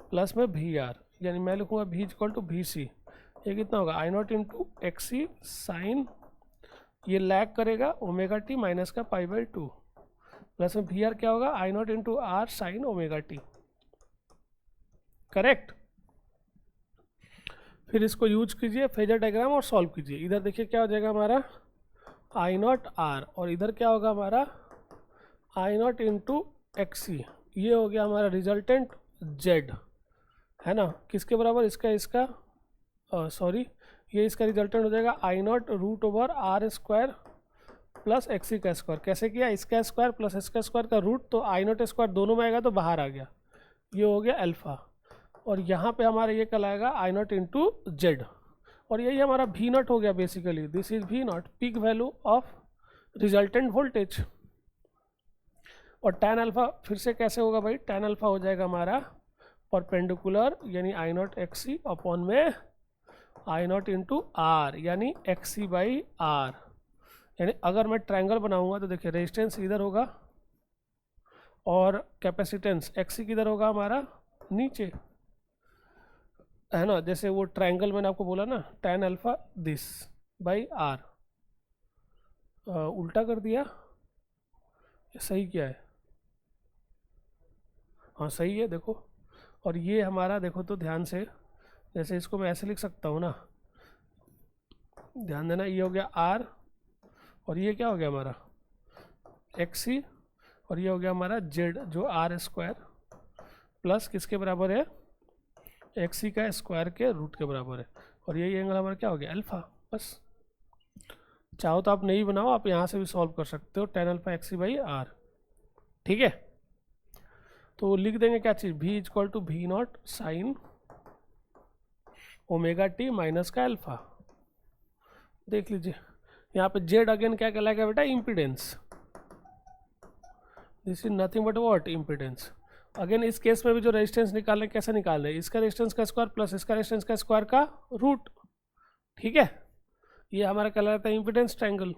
plus में वी आर, यानी मैं लिखूँगा V is equal to V C, ये कितना होगा I naught into X C sine, ये लैग करेगा ओमेगा टी माइनस का पाई बाई टू, प्लस में वी आर क्या होगा I naught into R sine omega T, correct. फिर इसको यूज कीजिए फेजर डायग्राम और सॉल्व कीजिए। इधर देखिए क्या हो जाएगा हमारा आई नॉट आर, और इधर क्या होगा हमारा आई नॉट इंटू एक्स सी, ये हो गया हमारा रिजल्टेंट जेड, है ना। किसके बराबर, इसका सॉरी ये इसका रिजल्टेंट हो जाएगा I naught root over R square plus X C का स्क्वायर। कैसे किया, इसका स्क्वायर प्लस इसका स्क्वायर का रूट, तो आई नॉट स्क्वायर दोनों में आएगा तो बाहर आ गया, ये हो गया अल्फा। और यहाँ पे हमारा ये कल आएगा आई नॉट इंटू जेड, और यही हमारा वी नॉट हो गया basically, this is V naught peak value of resultant voltage. और टैन अल्फा फिर से कैसे होगा भाई, टैन अल्फा हो जाएगा हमारा परपेंडिकुलर, यानी आई नॉट एक्स सी अपॉन में आई नॉट इंटू आर, यानी एक्स सी बाई आर। यानी अगर मैं ट्रायंगल बनाऊंगा तो देखिए रेजिस्टेंस इधर होगा और कैपेसिटेंस एक्स सी किधर होगा हमारा नीचे, है ना। जैसे वो ट्रायंगल मैंने आपको बोला ना tan alpha this by R, उल्टा कर दिया, ये सही क्या है, हाँ सही है देखो। और ये हमारा देखो तो ध्यान से, जैसे इसको मैं ऐसे लिख सकता हूँ ना, ध्यान देना, ये हो गया आर, और ये क्या हो गया हमारा एक्स सी, और ये हो गया हमारा जेड जो आर स्क्वायर प्लस किसके बराबर है एक्स सी का स्क्वायर के रूट के बराबर है, और यही एंगल हमारा क्या हो गया अल्फा। बस चाहो तो आप नहीं बनाओ, आप यहाँ से भी सॉल्व कर सकते हो, tan alpha X C by R, ठीक है। तो लिख देंगे क्या चीज़, v equal to V naught sine omega T minus का अल्फा। देख लीजिए यहाँ पे जेड अगेन क्या कहलाएगा बेटा, impedance, this is nothing but what impedance. Again इस केस में भी जो रेजिस्टेंस निकाल रहे हैं कैसे निकाल रहे हैं, इसका रेजिस्टेंस का स्क्वायर प्लस इसका रेजिस्टेंस का स्क्वायर का रूट, ठीक है। ये हमारा कहलाता है इम्पीडेंस ट्रायंगल,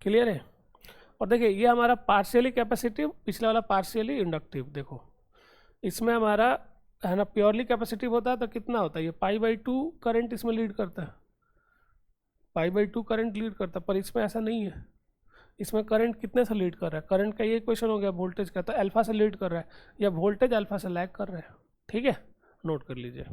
क्लियर है। और देखिए ये हमारा पार्शियली कैपेसिटिव, पिछले वाला पार्शियली इंडक्टिव। देखो इसमें हमारा है ना प्योरली कैपेसिटिव होता है तो कितना होता है, ये पाई बाई टू करंट इसमें लीड करता है, पाई बाई टू करंट लीड करता है, पर इसमें ऐसा नहीं है। इसमें करंट कितने से लीड कर रहा है, करंट का ये क्वेश्चन हो गया वोल्टेज का, तो अल्फा से लीड कर रहा है, या वोल्टेज अल्फा से लैग कर रहा है, ठीक है, नोट कर लीजिए।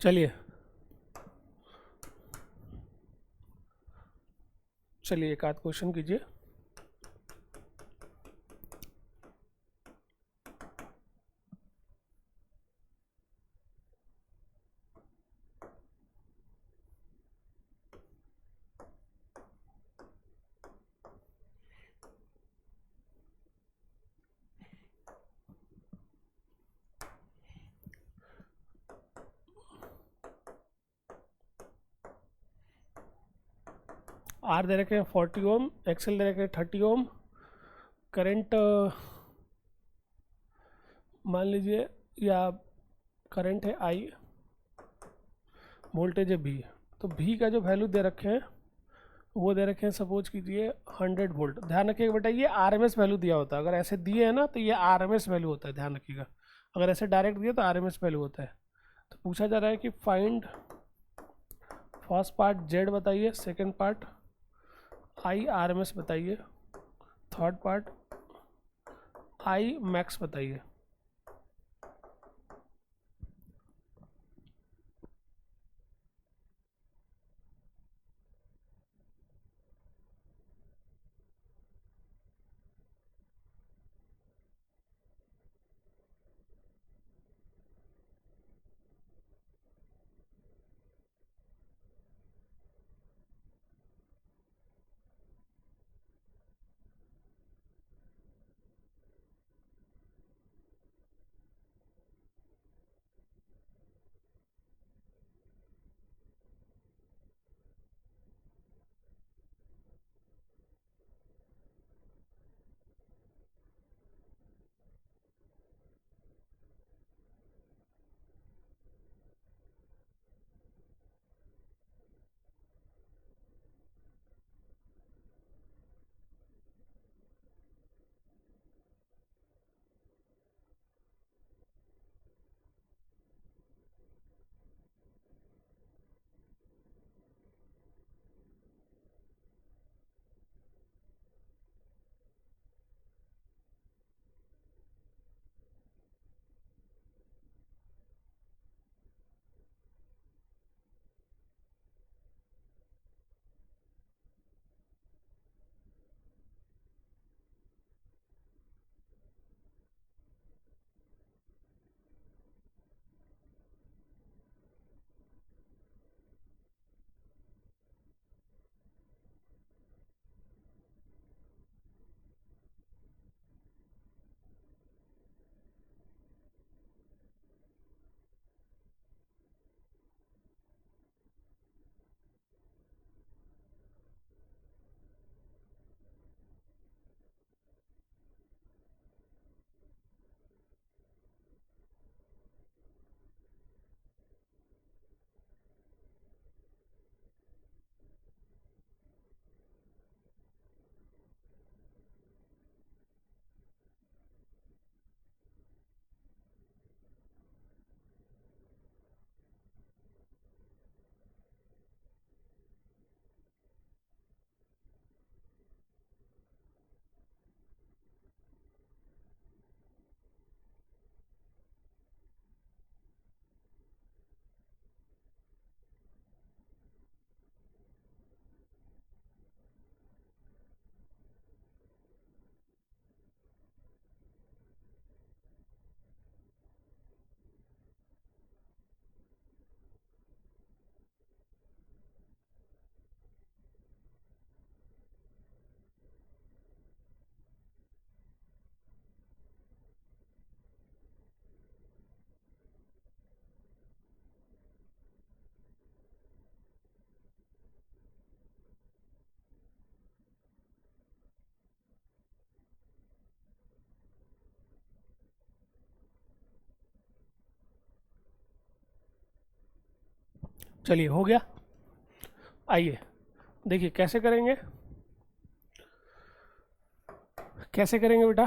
चलिए एक आध क्वेश्चन कीजिए। आर दे रखे हैं 40 ओम, एक्सएल दे रखे हैं 30 ओम, करंट मान लीजिए, या करंट है आई, वोल्टेज है भी। तो भी का जो वैल्यू दे रखे हैं वो दे रखे हैं, सपोज कीजिए 100 वोल्ट। ध्यान रखिएगा बेटा, ये आरएमएस वैल्यू दिया होता है। अगर ऐसे दिए है ना तो ये आरएमएस वैल्यू होता है, ध्यान रखिएगा। अगर ऐसे डायरेक्ट दिए तो आरएमएस वैल्यू होता है। तो पूछा जा रहा है कि फाइंड फर्स्ट पार्ट जेड बताइए, सेकंड पार्ट आई आरएमएस बताइए, थर्ड पार्ट आई मैक्स बताइए। चलिए हो गया। आइए देखिए कैसे करेंगे, कैसे करेंगे बेटा।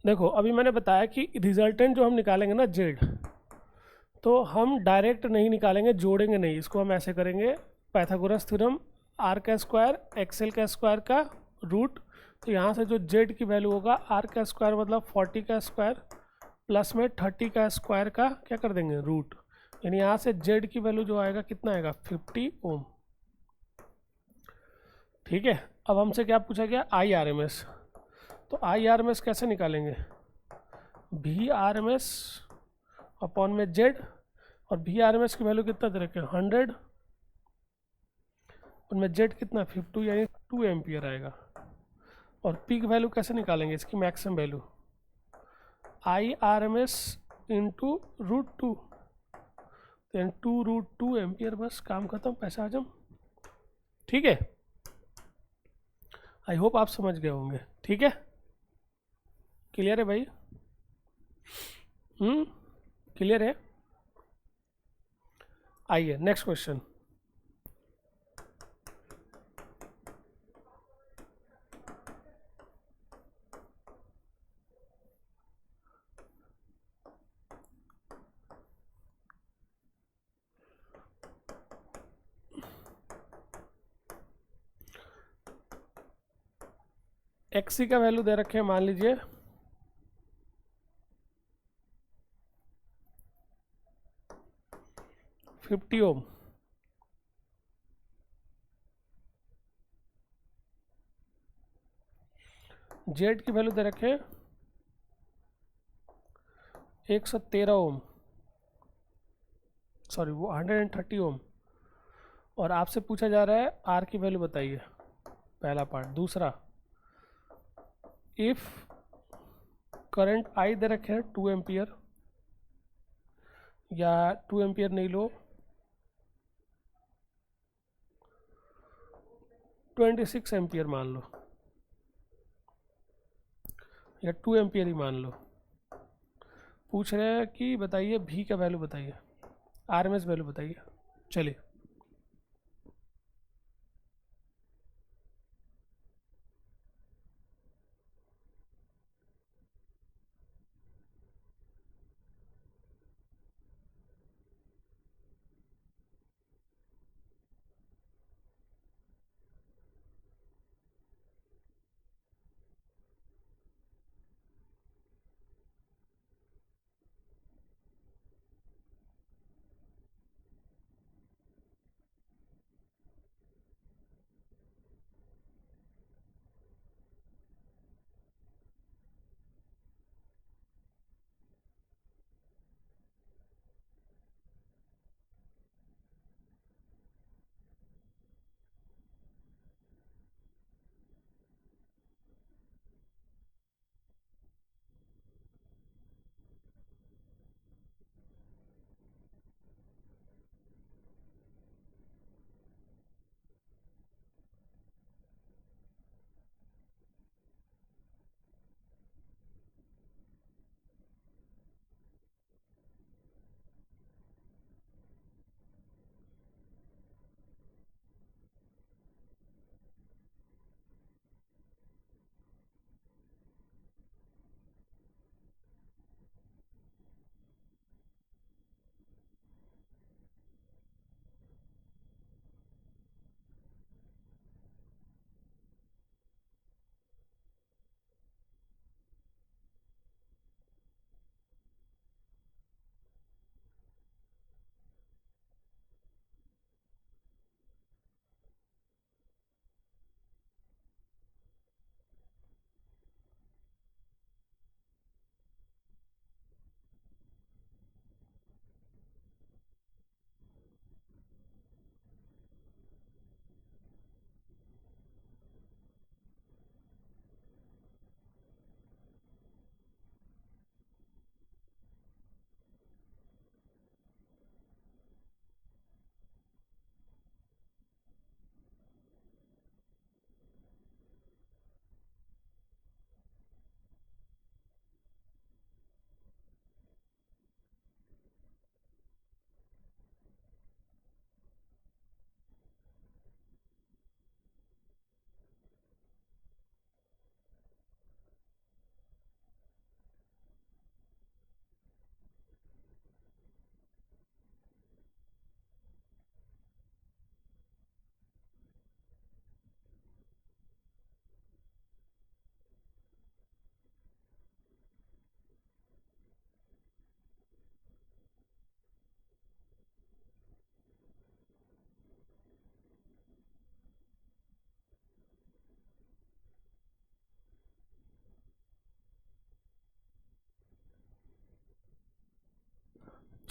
देखो अभी मैंने बताया कि रिजल्टेंट जो हम निकालेंगे ना जेड, तो हम डायरेक्ट नहीं निकालेंगे, जोड़ेंगे नहीं। इसको हम ऐसे करेंगे, पाइथागोरस थ्योरम, आर का स्क्वायर एक्सएल का स्क्वायर का रूट। तो यहाँ से जो जेड की वैल्यू होगा, आर का स्क्वायर मतलब 40 का स्क्वायर प्लस में 30 का स्क्वायर का क्या कर देंगे रूट। यानी यहाँ से जेड की वैल्यू जो आएगा कितना आएगा 50 ओम। ठीक है, अब हमसे क्या पूछा गया आई आर एम एस। तो आई आर एम एस कैसे निकालेंगे, V R M S upon में जेड, और वी आर एम एस की वैल्यू कितना दे रखे 100, उनमें जेड कितना 50 यानी 2 एम्पियर आएगा। और पीक वैल्यू कैसे निकालेंगे, इसकी maximum value I R M S into √2, यानी 2√2 एम्पियर, बस काम खत्म, पैसा हजम। ठीक है, आई होप आप समझ गए होंगे। ठीक है, क्लियर है भाई? क्लियर है? आइए नेक्स्ट क्वेश्चन। एक्सी का वैल्यू दे रखे हैं, मान लीजिए 50 ओम। जेड की वैल्यू दे रखे हैं 113 ओम, सॉरी वो 130 ओम। और आपसे पूछा जा रहा है आर की वैल्यू बताइए, पहला पार्ट। दूसरा, इफ करंट आई दे रखे हैं 2 एम्पियर, या 2 एम्पियर नहीं लो 26 एम्पियर मान लो, या 2 एम्पियर ही मान लो। पूछ रहे हैं कि बताइए भी का वैल्यू बताइए, आर एम एस वैल्यू बताइए। चलिए,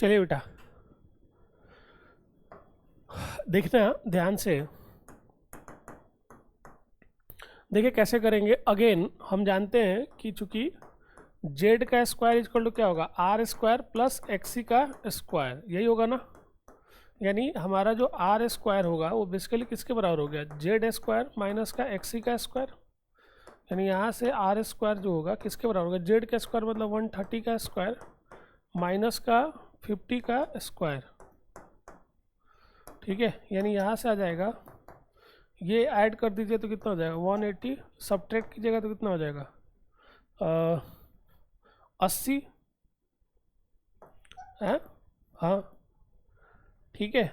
चलिए बेटा, देखना ध्यान से, देखिए कैसे करेंगे। अगेन हम जानते हैं कि चूंकि जेड का स्क्वायर इक्वल टू क्या होगा, आर स्क्वायर प्लस एक्सी का स्क्वायर, यही होगा ना। यानी हमारा जो आर स्क्वायर होगा वो बेसिकली किसके बराबर हो गया, जेड स्क्वायर माइनस का एक्सी का स्क्वायर। यानी यहाँ से आर स्क्वायर जो होगा किसके बराबर होगा, जेड का स्क्वायर मतलब 130 का स्क्वायर माइनस का 50 का स्क्वायर। ठीक है, यानी यहाँ से आ जाएगा, ये ऐड कर दीजिए तो कितना हो जाएगा 180, सब्ट्रैक्ट कीजिएगा तो कितना हो जाएगा 80 है। हाँ ठीक है,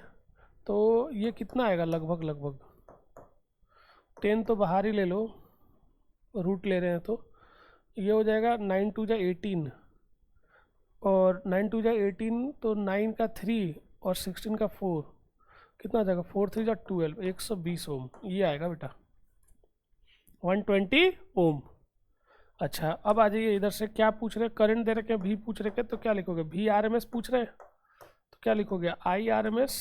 तो ये कितना आएगा लगभग लगभग 10 तो बाहर ही ले लो, रूट ले रहे हैं तो ये हो जाएगा 9 टू जा 18, और 9 टू जा 18 तो 9 का 3 और 16 का 4, कितना आ जाएगा 4 3 जा 12, 120 ओम ये आएगा बेटा, 120 ओम। अच्छा अब आ जाइए इधर से, क्या पूछ रहे हैं, करंट दे रखे हैं, भी पूछ रहे हैं, तो क्या लिखोगे, भी आर एम एस पूछ रहे हैं तो क्या लिखोगे, I R M S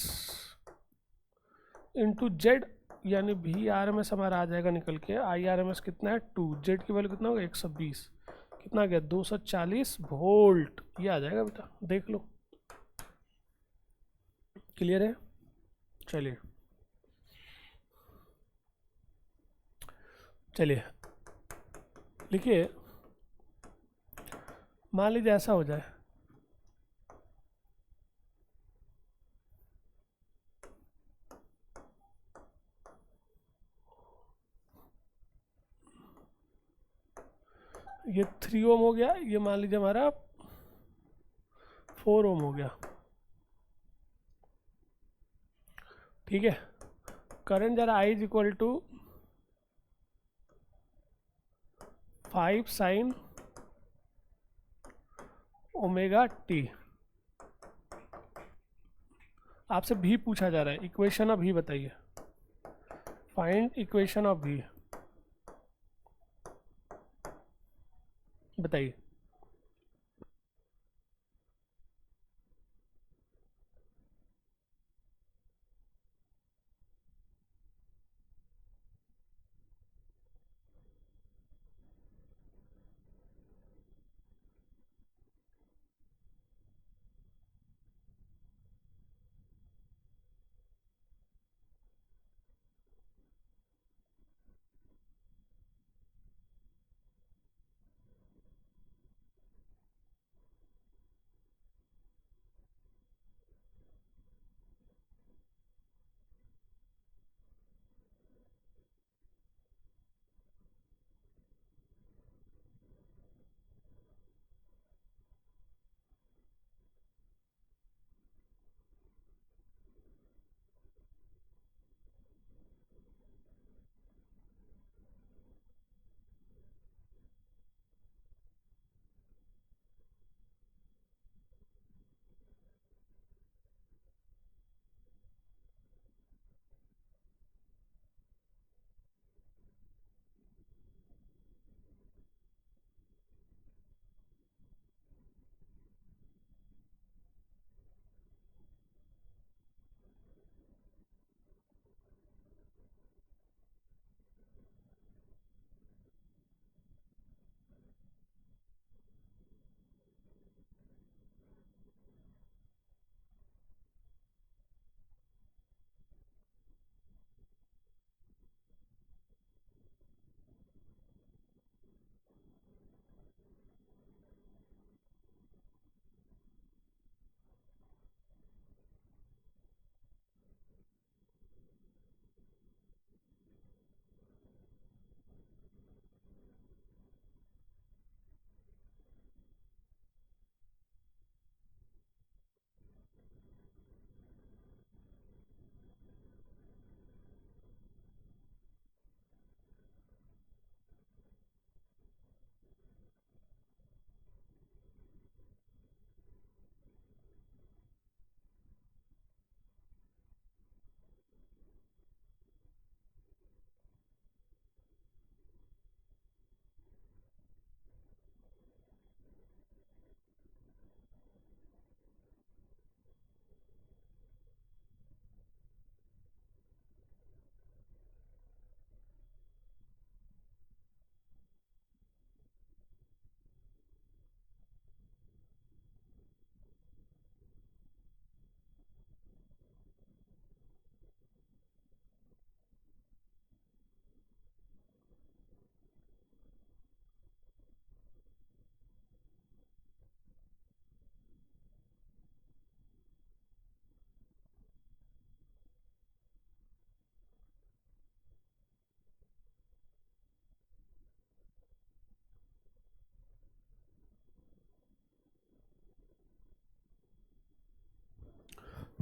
into Z, यानी भी आर एम एस हमारा आ जाएगा निकल के, आई आर एम एस कितना है 2, जेड की वैल्यू कितना होगा 120, कितना आ गया 240 वोल्ट, ये आ जाएगा बेटा, देख लो। क्लियर है, चलिए चलिए लिखिए, मान लीजिए ऐसा हो जाए, ये 3 ओम हो गया, ये मान लीजिए हमारा 4 ओम हो गया। ठीक है, करंट जरा I is equal to 5 sine omega T. आपसे भी पूछा जा रहा है, इक्वेशन ऑफ भी बताइए, फाइंड इक्वेशन ऑफ भी बताइए।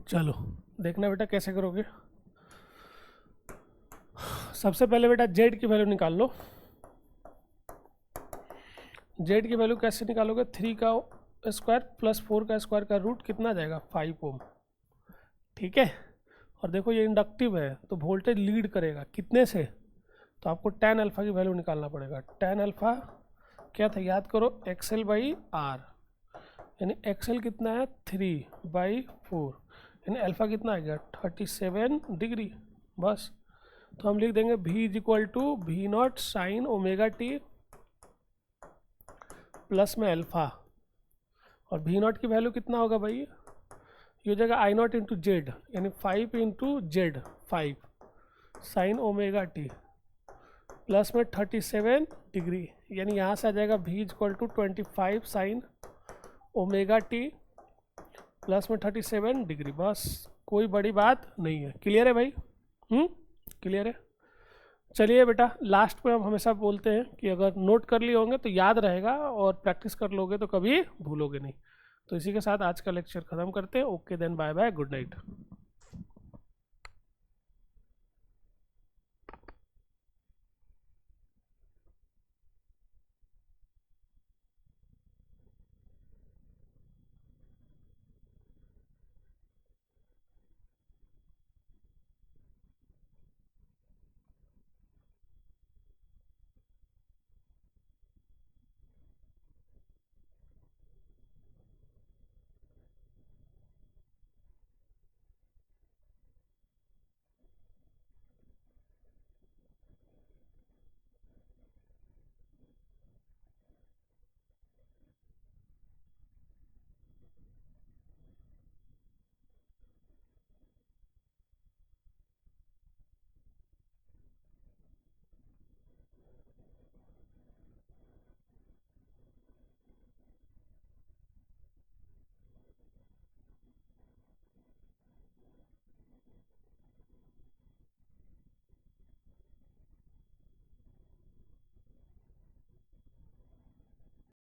चलो देखना बेटा कैसे करोगे। सबसे पहले बेटा जेड की वैल्यू निकाल लो। जेड की वैल्यू कैसे निकालोगे? 3 का स्क्वायर प्लस 4 का स्क्वायर का रूट कितना आ जाएगा? 5 ओम। ठीक है, और देखो ये इंडक्टिव है तो वोल्टेज लीड करेगा कितने से? तो आपको tan अल्फा की वैल्यू निकालना पड़ेगा। tan अल्फा क्या था याद करो? XL बाई आर, यानी XL कितना है? 3/4, यानी अल्फा कितना आ गया? 37 डिग्री। बस, तो हम लिख देंगे V is equal to V naught sine omega T plus में अल्फा, और वी नॉट की वैल्यू कितना होगा भाई? ये हो जाएगा आई नॉट इंटू जेड, यानी 5 into Z 5 sine omega T plus में 37 डिग्री, यानी यहाँ से आ जाएगा V is equal to 25 sine omega T plus में 37 डिग्री। बस, कोई बड़ी बात नहीं है। क्लियर है भाई? क्लियर है? चलिए बेटा, लास्ट में हम हमेशा बोलते हैं कि अगर नोट कर लिए होंगे तो याद रहेगा, और प्रैक्टिस कर लोगे तो कभी भूलोगे नहीं। तो इसी के साथ आज का लेक्चर ख़त्म करते हैं। Okay then, bye bye, good night.